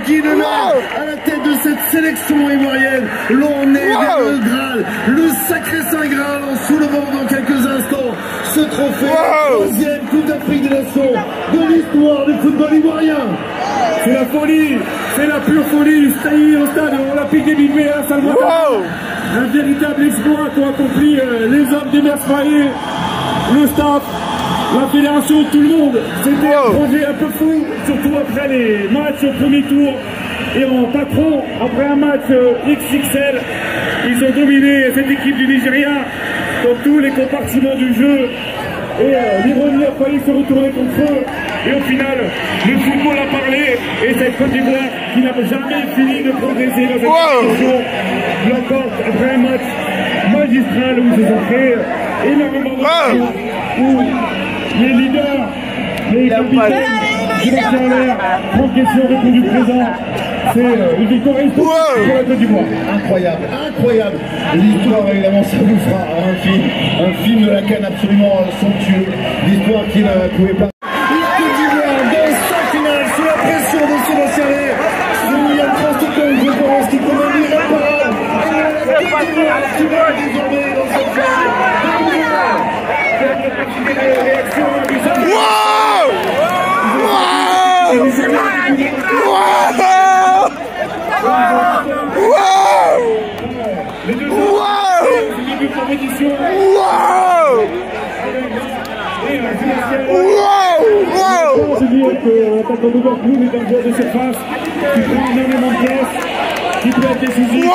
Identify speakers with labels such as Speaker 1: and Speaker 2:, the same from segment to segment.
Speaker 1: Guy Lenain à la tête de cette sélection ivoirienne. L'on est vers le Graal, le sacré Saint Graal, en soulevant dans quelques instants ce trophée, troisième Coupe d'Afrique des Nations de l'histoire du football ivoirien.
Speaker 2: C'est la folie, c'est la pure folie. Stailly au stade olympique des Big à Salvador. Un véritable exploit qu'ont accompli les hommes des Mercenaires, le staff, la fédération, tout le monde. C'était un projet un peu fou, surtout après les matchs au premier tour. Et en patron, après un match XXL, ils ont dominé cette équipe du Nigeria dans tous les compartiments du jeu. Et l'ironie a failli se retourner contre eux. Et au final, le football a parlé. Et cette Côte d'Ivoire, qui n'a jamais fini de progresser dans cette compétition, l'emporte après un match magistral où ils se sont fait énormément de choses, où les leaders, les capitaines, Sébastien Haller, Franck Kessié ont répondu présent. C'est une victoire historique pour la Côte d'Ivoire.
Speaker 1: Incroyable, incroyable. L'histoire, évidemment, ça vous fera un film de la CAN absolument somptueux. L'histoire qui ne pouvait pas. La Côte d'Ivoire dans sa finale sous la pression de Sébastien Haller. William Trostekong, je pense, qui commet l'irréparable. Et la Côte d'Ivoire qui va désormais dans cette finale.
Speaker 2: Les deux début de compétition. Je dirais que l'attaquant de Liverpool est un joueur de surface qui prend énormément de place, qui peut être décisif.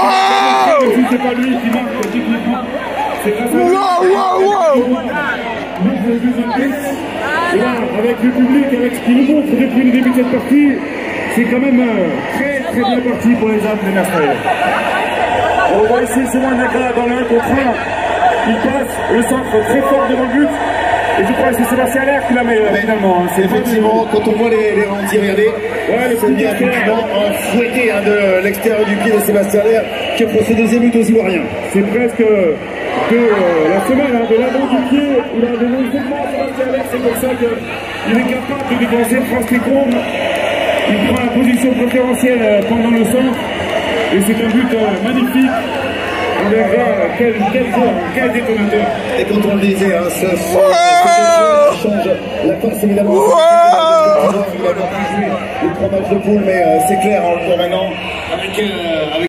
Speaker 2: Si c'est pas lui qui marque techniquement, c'est grâce à lui. Et là, avec le public, avec ce qu'il nous montre depuis le début de cette partie, c'est quand même très bien parti pour les hommes des Mercenaires. On voit ici Simon Niagara dans le 1 contre 1. Il passe le centre très fort devant le but. Et je crois que c'est Sébastien Haller qui la met finalement.
Speaker 1: C'est effectivement, quand on voit les ralentis, regardez, c'est bien effectivement fouetté de l'extérieur du pied de Sébastien Haller qui offre ce deuxième but aux Ivoiriens.
Speaker 2: C'est presque de la semaine, de l'avant du pied. Il a des longs mouvements, Sébastien Haller. C'est pour ça qu'il est capable de dépenser France Técom. Il prend la position préférentielle pendant le centre. Et c'est un but magnifique. On verra quel joueur, quel détonateur.
Speaker 1: Et quand on le disait, ça change la face évidemment. Il a joué les 3 matchs de poule, mais c'est clair, on le voit maintenant avec